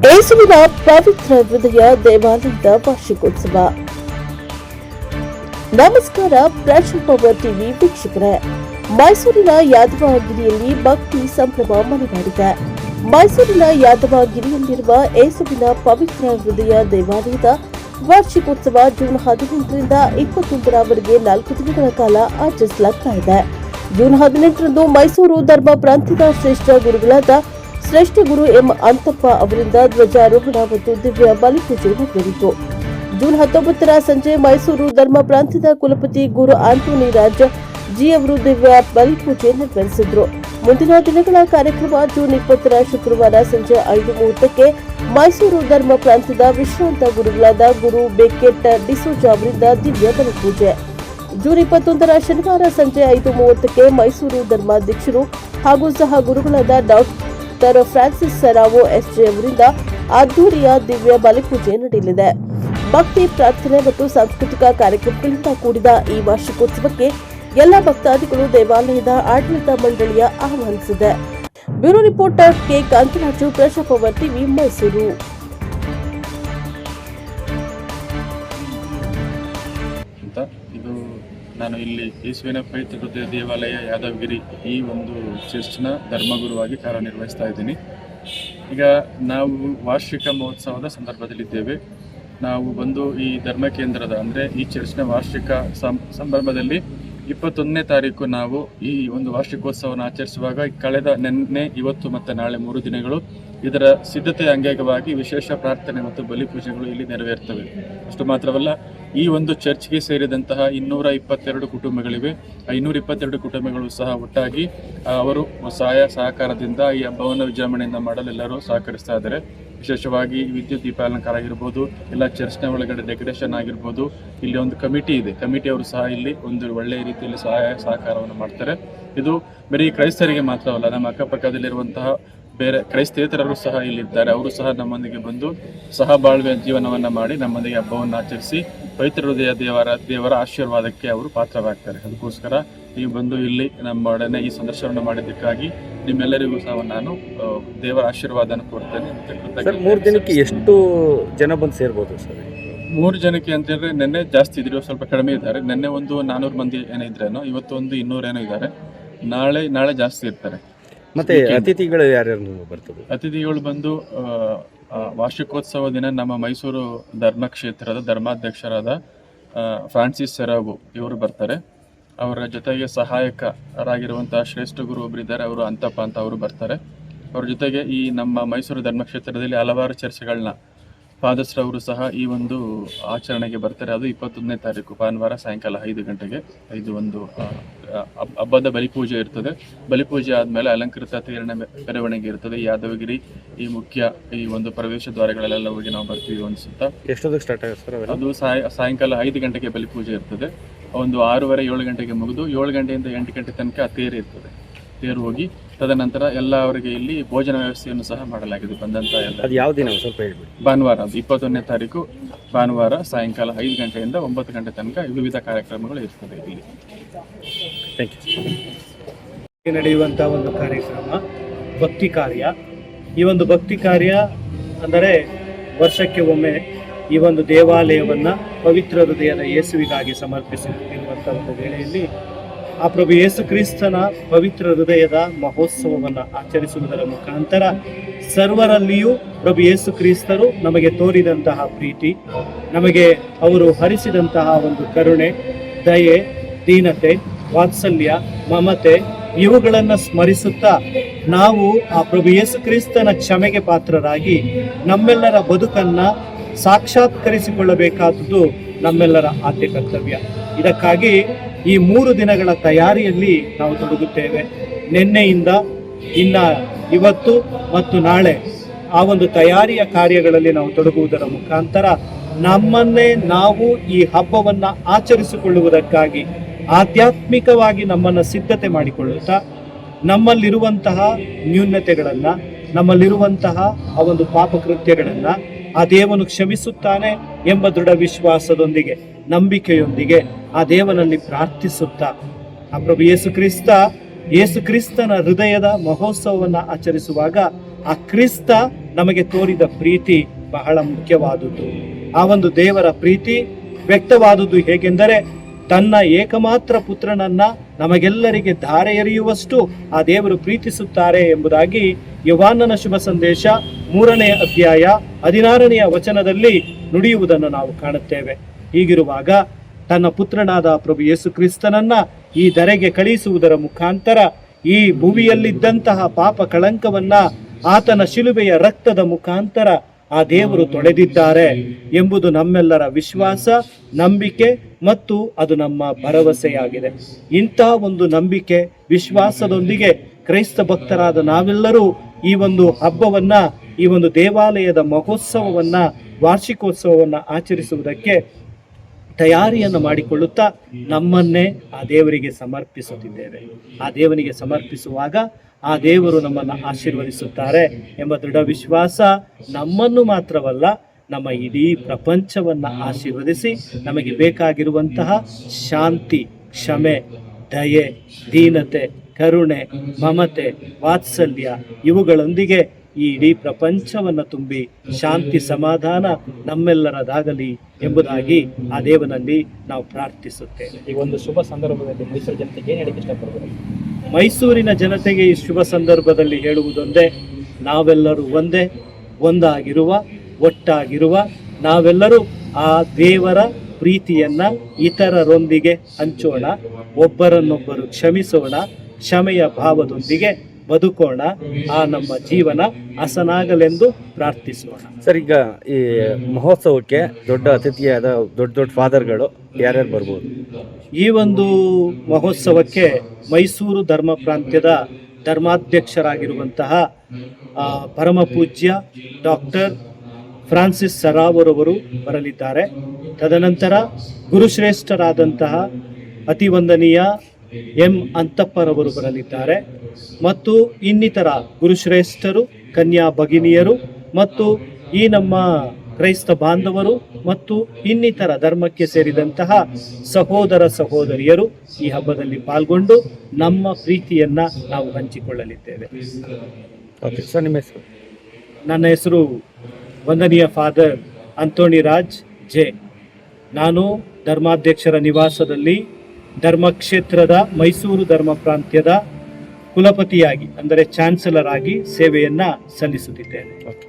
ಯೇಸುವಿನ ಪವಿತ್ರ ಹೃದಯ ದೇವಾಲಯದ ವಾರ್ಷಿಕೋತ್ಸವ. ನಮಸ್ಕಾರ ಪ್ರಜಾಪವರ್ ಟಿವಿ ವೀಕ್ಷಕರೇ. ಮೈಸೂರಿನ ಯಾದವಗಿರಿಯಲ್ಲಿ ಭಕ್ತಿ ಸಂಭ್ರಮ ಮನೆಮಾಡಿದೆ. ಮೈಸೂರಿನ ಯಾದವಗಿರಿಯಲ್ಲಿರುವ ಯೇಸುವಿನ ಪವಿತ್ರ ಹೃದಯ ದೇವಾಲಯದ ವಾರ್ಷಿಕೋತ್ಸವ ಜೂನ್ 18ರಿಂದ 21ರವರೆಗೆ 4 ದಿನಗಳ ಕಾಲ ಆಚರಿಸಲಾಗ್ತಾ ಇದೆ. ಜೂನ್ 18ರಂದು ಮೈಸೂರು ಧರ್ಮ ಪ್ರಾಂತ್ಯದ ಶ್ರೇಷ್ಠ ಗುರುಗಳಾದ ಶ್ರೇಷ್ಠ ಗುರು ಎಂ ಅಂತಪ್ಪ ಅವರಿಂದ ಧ್ವಜಾರೋಹಣ ಮತ್ತು ದಿವ್ಯ ಬಲಿಪೂಜೆ ನೆರವೇರಿತು. ಜೂನ್ 19ರ ಸಂಜೆ ಮೈಸೂರು ಧರ್ಮ ಪ್ರಾಂತ್ಯದ ಕುಲಪತಿ ಗುರು ಆಂಟೋನಿ ರಾಜ್ ಜಿ ಅವರು ದಿವ್ಯ ಬಲಿಪೂಜೆ ನೆರವೇರಿಸಿದ್ರು. ಮುಂದಿನ ದಿನಗಳ ಕಾರ್ಯಕ್ರಮ ಜೂನ್ 20ರ ಶುಕ್ರವಾರ ಸಂಜೆ 5:30ಕ್ಕೆ ಮೈಸೂರು ಧರ್ಮ ಪ್ರಾಂತ್ಯದ ವಿಶ್ರಾಂತ ಗುರುಗಳಾದ ಗುರು ಬೆಕೆಟ್ ಡಿಸೋಜಾ ಅವರಿಂದ ದಿವ್ಯ ಬಲಿಪೂಜೆ. ಜೂನ್ 21ರ ಶನಿವಾರ ಸಂಜೆ 5:30ಕ್ಕೆ ಮೈಸೂರು ಧರ್ಮಾಧ್ಯಕ್ಷರು ಹಾಗೂ ಸಹ ಗುರುಗಳಾದ ಡಾಕ್ಟರ್ ಫ್ರಾನ್ಸಿಸ್ ಸರಾವೋ ಎಸ್ಜೆ ಅವರಿಂದ ಅದ್ದೂರಿಯ ದಿವ್ಯ ಬಲಿಪೂಜೆ ನಡೆಯಲಿದೆ. ಭಕ್ತಿ, ಪ್ರಾರ್ಥನೆ ಮತ್ತು ಸಾಂಸ್ಕೃತಿಕ ಕಾರ್ಯಕ್ರಮಗಳಿಂದ ಕೂಡಿದ ಈ ವಾರ್ಷಿಕೋತ್ಸವಕ್ಕೆ ಎಲ್ಲ ಭಕ್ತಾದಿಗಳು ದೇವಾಲಯದ ಆಡಳಿತ ಮಂಡಳಿಯ ಆಹ್ವಾನಿಸಿದೆ. ಬ್ಯೂರೋ ರಿಪೋರ್ಟರ್ ಕೆ ಕಾಂತರಾಜು, ಪ್ರಜಾಪವರ್ ಟಿವಿ, ಮೈಸೂರು. ಇದು ನಾನು ಇಲ್ಲಿ ಯೇಸುವಿನ ಪವಿತ್ರ ಹೃದಯ ದೇವಾಲಯ ಯಾದವಗಿರಿ ಈ ಒಂದು ಚರ್ಚ್ನ ಧರ್ಮಗುರುವಾಗಿ ಕಾರ್ಯನಿರ್ವಹಿಸ್ತಾ ಇದ್ದೀನಿ. ಈಗ ನಾವು ವಾರ್ಷಿಕ ಮಹೋತ್ಸವದ ಸಂದರ್ಭದಲ್ಲಿದ್ದೇವೆ. ನಾವು ಬಂದು ಈ ಧರ್ಮ ಕೇಂದ್ರದ ಅಂದರೆ ಈ ಚರ್ಚ್ನ ವಾರ್ಷಿಕ ಸಂದರ್ಭದಲ್ಲಿ 21ನೇ ತಾರೀಕು ನಾವು ಈ ಒಂದು ವಾರ್ಷಿಕೋತ್ಸವವನ್ನು ಆಚರಿಸುವಾಗ ಕಳೆದ ನಿನ್ನೆ, ಇವತ್ತು ಮತ್ತು ನಾಳೆ 3 ದಿನಗಳು ಇದರ ಸಿದ್ಧತೆಯ ಅಂಗವಾಗಿ ವಿಶೇಷ ಪ್ರಾರ್ಥನೆ ಮತ್ತು ಬಲಿಪೂಜೆಗಳು ಇಲ್ಲಿ ನೆರವೇರ್ತವೆ. ಅಷ್ಟು ಮಾತ್ರವಲ್ಲ, ಈ ಒಂದು ಚರ್ಚ್ಗೆ ಸೇರಿದಂತಹ 222 ಕುಟುಂಬಗಳಿವೆ. 222 ಕುಟುಂಬಗಳು ಸಹ ಒಟ್ಟಾಗಿ ಅವರು ಸಹಕಾರದಿಂದ ಈ ಹಬ್ಬವನ್ನು ವಿಜೃಂಭಣೆಯಿಂದ ಮಾಡಲು ಎಲ್ಲರೂ ಸಹಕರಿಸ್ತಾ ಇದ್ದಾರೆ. ವಿಶೇಷವಾಗಿ ವಿದ್ಯುತ್ ದೀಪಾಲಂಕಾರ ಆಗಿರ್ಬೋದು, ಎಲ್ಲ ಚರ್ಚ್ನ ಒಳಗಡೆ ಡೆಕೋರೇಷನ್ ಆಗಿರ್ಬೋದು. ಇಲ್ಲಿ ಒಂದು ಕಮಿಟಿ ಇದೆ, ಕಮಿಟಿಯವರು ಸಹ ಇಲ್ಲಿ ಒಂದು ಒಳ್ಳೆಯ ರೀತಿಯಲ್ಲಿ ಸಹಕಾರವನ್ನು ಮಾಡ್ತಾರೆ. ಇದು ಬರೀ ಕ್ರೈಸ್ತರಿಗೆ ಮಾತ್ರವಲ್ಲ, ನಮ್ಮ ಅಕ್ಕಪಕ್ಕದಲ್ಲಿರುವಂತಹ ಬೇರೆ ಕ್ರೈಸ್ತೇತರರು ಸಹ ಇಲ್ಲಿದ್ದಾರೆ. ಅವರು ಸಹ ನಮ್ಮೊಂದಿಗೆ ಬಂದು ಸಹಬಾಳ್ವೆ ಜೀವನವನ್ನು ಮಾಡಿ ನಮ್ಮೊಂದಿಗೆ ಹಬ್ಬವನ್ನು ಆಚರಿಸಿ ಪವಿತ್ರ ಹೃದಯ ದೇವರ ಆಶೀರ್ವಾದಕ್ಕೆ ಅವರು ಪಾತ್ರರಾಗ್ತಾರೆ. ಅದಕ್ಕೋಸ್ಕರ ನೀವು ಬಂದು ಇಲ್ಲಿ ನಮ್ಮೊಡನೆ ಈ ಸಂದರ್ಶನವನ್ನು ಮಾಡಿದ್ದಕ್ಕಾಗಿ ನಿಮ್ಮೆಲ್ಲರಿಗೂ ಸಹ ನಾನು ದೇವರ ಆಶೀರ್ವಾದನ ಕೊಡ್ತೇನೆ. 3 ದಿನಕ್ಕೆ ಎಷ್ಟು ಜನ ಬಂದು ಸೇರ್ಬೋದು ಸರ್? 3 ಜನಕ್ಕೆ ಅಂತ ಹೇಳಿದ್ರೆ ನಿನ್ನೆ ಜಾಸ್ತಿ ಇದ್ರು, ಸ್ವಲ್ಪ ಕಡಿಮೆ ಇದ್ದಾರೆ. ನಿನ್ನೆ ಒಂದು 400 ಮಂದಿ ಏನಿದ್ರೇನೋ, ಇವತ್ತು ಒಂದು 200 ಏನೋ ಇದ್ದಾರೆ. ನಾಳೆ ಜಾಸ್ತಿ ಇರ್ತಾರೆ. ಮತ್ತೆ ಅತಿಥಿಗಳು ಯಾರ್ಯಾರು ಬರ್ತದೆ? ಅತಿಥಿಗಳು ಬಂದು ವಾರ್ಷಿಕೋತ್ಸವ ದಿನ ನಮ್ಮ ಮೈಸೂರು ಧರ್ಮಕ್ಷೇತ್ರದ ಧರ್ಮಾಧ್ಯಕ್ಷರಾದ ಫ್ರಾನ್ಸಿಸ್ ಸೆರಾವೋ ಇವರು ಬರ್ತಾರೆ. ಅವರ ಜೊತೆಗೆ ಸಹಾಯಕರಾಗಿರುವಂತಹ ಶ್ರೇಷ್ಠ ಗುರು ಒಬ್ಬರಿದ್ದಾರೆ, ಅವರು ಅಂತಪ್ಪ ಅಂತ ಅವರು ಬರ್ತಾರೆ. ಅವ್ರ ಜೊತೆಗೆ ಈ ನಮ್ಮ ಮೈಸೂರು ಧರ್ಮಕ್ಷೇತ್ರದಲ್ಲಿ ಹಲವಾರು ಚರ್ಚ್ಗಳನ್ನ ಫಾದರ್ಸ್ ಅವರು ಸಹ ಈ ಒಂದು ಆಚರಣೆಗೆ ಬರ್ತಾರೆ. ಅದು 21ನೇ ತಾರೀಕು ಭಾನುವಾರ ಸಾಯಂಕಾಲ 5 ಗಂಟೆಗೆ ಇದು ಒಂದು ಹಬ್ಬದ ಬಲಿಪೂಜೆ ಇರ್ತದೆ. ಬಲಿಪೂಜೆ ಆದಮೇಲೆ ಅಲಂಕೃತ ಮೆರವಣಿಗೆ ಇರ್ತದೆ. ಯಾದವಗಿರಿ ಈ ಒಂದು ಪ್ರವೇಶ ದ್ವಾರಗಳೆಲ್ಲ ಹೋಗಿ ನಾವು ಬರ್ತೀವಿ. ಒಂದು ಸುತ್ತ ಎಷ್ಟೊತ್ತಿಗೆ ಸ್ಟಾರ್ಟ್ ಆಗುತ್ತೆ ಸರ್? ಅದು ಸಾಯಂಕಾಲ 5 ಗಂಟೆಗೆ ಬಲಿಪೂಜೆ ಇರ್ತದೆ. ಒಂದು 6:30-7 ಗಂಟೆಗೆ ಮುಗಿದು 7 ಗಂಟೆಯಿಂದ 8 ಗಂಟೆ ತನಕ ತೇರು ಇರ್ತದೆ. ತೇರು ಹೋಗಿ ತದನಂತರ ಎಲ್ಲ ಅವರಿಗೆ ಇಲ್ಲಿ ಭೋಜನ ವ್ಯವಸ್ಥೆಯನ್ನು ಸಹ ಮಾಡಲಾಗಿದೆ. ಬಂದಂತ ಎಲ್ಲ. ಅದು ಯಾವ ದಿನ ಸ್ವಲ್ಪ ಹೇಳ್ಬಿಡಿ. ಭಾನುವಾರ, 21ನೇ ತಾರೀಕು ಭಾನುವಾರ ಸಾಯಂಕಾಲ 5 ಗಂಟೆಯಿಂದ 9 ಗಂಟೆ ತನಕ ವಿವಿಧ ಕಾರ್ಯಕ್ರಮಗಳು ಇರ್ತದೆ ಇಲ್ಲಿ. Thank you. ನಡೆಯುವಂಥ ಒಂದು ಕಾರ್ಯಕ್ರಮ ಭಕ್ತಿ ಕಾರ್ಯ. ಈ ಒಂದು ಭಕ್ತಿ ಕಾರ್ಯ ಅಂದರೆ ವರ್ಷಕ್ಕೆ ಒಮ್ಮೆ ಈ ಒಂದು ದೇವಾಲಯವನ್ನು ಪವಿತ್ರ ಹೃದಯದ ಯೇಸುವಿಗಾಗಿ ಸಮರ್ಪಿಸಿರುವಂಥ ಒಂದು ವೇಳೆಯಲ್ಲಿ ಆ ಪ್ರಭು ಯೇಸು ಕ್ರಿಸ್ತನ ಪವಿತ್ರ ಹೃದಯದ ಮಹೋತ್ಸವವನ್ನು ಆಚರಿಸುವುದರ ಮುಖಾಂತರ ಸರ್ವರಲ್ಲಿಯೂ ಪ್ರಭು ಯೇಸು ಕ್ರಿಸ್ತರು ನಮಗೆ ತೋರಿದಂತಹ ಪ್ರೀತಿ, ನಮಗೆ ಅವರು ಹರಿಸಿದಂತಹ ಒಂದು ಕರುಣೆ, ದಯೆ, ದೀನತೆ, ವಾತ್ಸಲ್ಯ, ಮಮತೆ ಇವುಗಳನ್ನು ಸ್ಮರಿಸುತ್ತಾ ನಾವು ಆ ಪ್ರಭು ಯೇಸು ಕ್ರಿಸ್ತನ ಕ್ಷಮೆಗೆ ಪಾತ್ರರಾಗಿ ನಮ್ಮೆಲ್ಲರ ಬದುಕನ್ನು ಸಾಕ್ಷಾತ್ಕರಿಸಿಕೊಳ್ಳಬೇಕಾದುದು ನಮ್ಮೆಲ್ಲರ ಆದ್ಯ ಕರ್ತವ್ಯ. ಇದಕ್ಕಾಗಿ ಈ 3 ದಿನಗಳ ತಯಾರಿಯಲ್ಲಿ ನಾವು ತೊಡಗುತ್ತೇವೆ. ನಿನ್ನೆಯಿಂದ ಇವತ್ತು ಮತ್ತು ನಾಳೆ ಆ ಒಂದು ತಯಾರಿಯ ಕಾರ್ಯಗಳಲ್ಲಿ ನಾವು ತೊಡಗುವುದರ ಮುಖಾಂತರ ನಮ್ಮನ್ನೇ ನಾವು ಈ ಹಬ್ಬವನ್ನು ಆಚರಿಸಿಕೊಳ್ಳುವುದಕ್ಕಾಗಿ ಆಧ್ಯಾತ್ಮಿಕವಾಗಿ ನಮ್ಮನ್ನು ಸಿದ್ಧತೆ ಮಾಡಿಕೊಳ್ಳುತ್ತಾ ನಮ್ಮಲ್ಲಿರುವಂತಹ ನ್ಯೂನತೆಗಳನ್ನು, ನಮ್ಮಲ್ಲಿರುವಂತಹ ಆ ಒಂದು ಪಾಪಕೃತ್ಯಗಳನ್ನು ಆ ದೇವನು ಕ್ಷಮಿಸುತ್ತಾನೆ ಎಂಬ ದೃಢ ವಿಶ್ವಾಸದೊಂದಿಗೆ, ನಂಬಿಕೆಯೊಂದಿಗೆ ಆ ದೇವನಲ್ಲಿ ಪ್ರಾರ್ಥಿಸುತ್ತಾ ಆ ಪ್ರಭು ಯೇಸು ಕ್ರಿಸ್ತನ ಹೃದಯದ ಮಹೋತ್ಸವವನ್ನು ಆಚರಿಸುವಾಗ ಆ ಕ್ರಿಸ್ತ ನಮಗೆ ತೋರಿದ ಪ್ರೀತಿ ಬಹಳ ಮುಖ್ಯವಾದುದು. ಆ ಒಂದು ದೇವರ ಪ್ರೀತಿ ವ್ಯಕ್ತವಾದುದು ಹೇಗೆಂದರೆ, ತನ್ನ ಏಕಮಾತ್ರ ಪುತ್ರನನ್ನ ನಮಗೆಲ್ಲರಿಗೆ ಧಾರೆ ಎರೆಯುವಷ್ಟು ಆ ದೇವರು ಪ್ರೀತಿಸುತ್ತಾರೆ ಎಂಬುದಾಗಿ ಯೋಹಾನನ ಶುಭ ಸಂದೇಶ 3ನೇ ಅಧ್ಯಾಯ 16ನೇ ವಚನದಲ್ಲಿ ನುಡಿಯುವುದನ್ನು ನಾವು ಕಾಣುತ್ತೇವೆ. ಹೀಗಿರುವಾಗ ತನ್ನ ಪುತ್ರನಾದ ಪ್ರಭು ಯೇಸು ಕ್ರಿಸ್ತನನ್ನ ಈ ಧರೆಗೆ ಕಳುಹಿಸುವುದರ ಮುಖಾಂತರ ಈ ಭುವಿಯಲ್ಲಿದ್ದಂತಹ ಪಾಪ ಕಳಂಕವನ್ನ ಆತನ ಶಿಲುಬೆಯ ರಕ್ತದ ಮುಖಾಂತರ ಆ ದೇವರು ತೊಳೆದಿದ್ದಾರೆ ಎಂಬುದು ನಮ್ಮೆಲ್ಲರ ವಿಶ್ವಾಸ, ನಂಬಿಕೆ ಮತ್ತು ಅದು ನಮ್ಮ ಭರವಸೆಯಾಗಿದೆ. ಇಂತಹ ಒಂದು ನಂಬಿಕೆ ವಿಶ್ವಾಸದೊಂದಿಗೆ ಕ್ರೈಸ್ತ ಭಕ್ತರಾದ ನಾವೆಲ್ಲರೂ ಈ ಒಂದು ಹಬ್ಬವನ್ನ, ಈ ಒಂದು ದೇವಾಲಯದ ಮಹೋತ್ಸವವನ್ನ, ವಾರ್ಷಿಕೋತ್ಸವವನ್ನ ಆಚರಿಸುವುದಕ್ಕೆ ತಯಾರಿಯನ್ನು ಮಾಡಿಕೊಳ್ಳುತ್ತಾ ನಮ್ಮನ್ನೇ ಆ ದೇವರಿಗೆ ಸಮರ್ಪಿಸುತ್ತಿದ್ದೇವೆ. ಆ ದೇವನಿಗೆ ಸಮರ್ಪಿಸುವಾಗ ಆ ದೇವರು ನಮ್ಮನ್ನು ಆಶೀರ್ವದಿಸುತ್ತಾರೆ ಎಂಬ ದೃಢ ವಿಶ್ವಾಸ ನಮ್ಮನ್ನು ಮಾತ್ರವಲ್ಲ, ನಮ್ಮ ಇಡೀ ಪ್ರಪಂಚವನ್ನ ಆಶೀರ್ವದಿಸಿ ನಮಗೆ ಬೇಕಾಗಿರುವಂತಹ ಶಾಂತಿ, ಕ್ಷಮೆ, ದಯೆ, ದೀನತೆ, ಕರುಣೆ, ಮಮತೆ, ವಾತ್ಸಲ್ಯ ಇವುಗಳೊಂದಿಗೆ ಈ ಇಡೀ ಪ್ರಪಂಚವನ್ನು ತುಂಬಿ ಶಾಂತಿ ಸಮಾಧಾನ ನಮ್ಮೆಲ್ಲರದಾಗಲಿ ಎಂಬುದಾಗಿ ಆ ದೇವನಲ್ಲಿ ನಾವು ಪ್ರಾರ್ಥಿಸುತ್ತೇವೆ. ಈ ಒಂದು ಶುಭ ಸಂದರ್ಭದಲ್ಲಿ ಮೈಸೂರು ಜನತೆಗೆ ಏನು ಹೇಳಕ್ಕೆ ಇಷ್ಟಪಡ್ಬೋದು? ಮೈಸೂರಿನ ಜನತೆಗೆ ಈ ಶುಭ ಸಂದರ್ಭದಲ್ಲಿ ಹೇಳುವುದೊಂದೇ, ನಾವೆಲ್ಲರೂ ಒಂದಾಗಿರುವ, ಒಟ್ಟಾಗಿರುವ, ನಾವೆಲ್ಲರೂ ಆ ದೇವರ ಪ್ರೀತಿಯನ್ನ ಇತರರೊಂದಿಗೆ ಹಂಚೋಣ, ಒಬ್ಬರನ್ನೊಬ್ಬರು ಕ್ಷಮಿಸೋಣ, ಕ್ಷಮೆಯ ಭಾವದೊಂದಿಗೆ ಬದುಕೋಣ, ಆ ನಮ್ಮ ಜೀವನ ಹಸನಾಗಲೆಂದು ಪ್ರಾರ್ಥಿಸೋಣ. ಸರ್, ಈಗ ಈ ಮಹೋತ್ಸವಕ್ಕೆ ದೊಡ್ಡ ಅತಿಥಿಯಾದ ದೊಡ್ಡ ಫಾದರ್ಗಳು ಯಾರ್ಯಾರು ಬರ್ಬೋದು? ಈ ಒಂದು ಮಹೋತ್ಸವಕ್ಕೆ ಮೈಸೂರು ಧರ್ಮ ಪ್ರಾಂತ್ಯದ ಧರ್ಮಾಧ್ಯಕ್ಷರಾಗಿರುವಂತಹ ಪರಮ ಪೂಜ್ಯ ಡಾಕ್ಟರ್ ಫ್ರಾನ್ಸಿಸ್ ಸರಾವರವರು ಬರಲಿದ್ದಾರೆ. ತದನಂತರ ಗುರುಶ್ರೇಷ್ಠರಾದಂತಹ ಅತಿವಂದನೀಯ ಎಂ ಅಂತಪ್ಪರವರು ಬರಲಿದ್ದಾರೆ ಮತ್ತು ಇನ್ನಿತರ ಗುರುಶ್ರೇಷ್ಠರು, ಕನ್ಯಾ ಭಗಿನಿಯರು ಮತ್ತು ಈ ನಮ್ಮ ಕ್ರೈಸ್ತ ಬಾಂಧವರು ಮತ್ತು ಇನ್ನಿತರ ಧರ್ಮಕ್ಕೆ ಸೇರಿದಂತಹ ಸಹೋದರ ಸಹೋದರಿಯರು ಈ ಹಬ್ಬದಲ್ಲಿ ಪಾಲ್ಗೊಂಡು ನಮ್ಮ ಪ್ರೀತಿಯನ್ನ ನಾವು ಹಂಚಿಕೊಳ್ಳಲಿದ್ದೇವೆ. ಓಕೆ ಸರ್, ನಿಮ್ಮ ಹೆಸರು? ನನ್ನ ಹೆಸರು ವಂದನೀಯ ಫಾದರ್ ಅಂತೋಣಿ ರಾಜ್ ಜೆ. ನಾನು ಧರ್ಮಾಧ್ಯಕ್ಷರ ನಿವಾಸದಲ್ಲಿ ಧರ್ಮಕ್ಷೇತ್ರದ ಮೈಸೂರು ಧರ್ಮ ಪ್ರಾಂತ್ಯದ ಕುಲಪತಿಯಾಗಿ, ಅಂದರೆ ಚಾನ್ಸಲರ್ ಆಗಿ ಸೇವೆಯನ್ನ ಸಲ್ಲಿಸುತ್ತಿದ್ದೇನೆ. ಓಕೆ.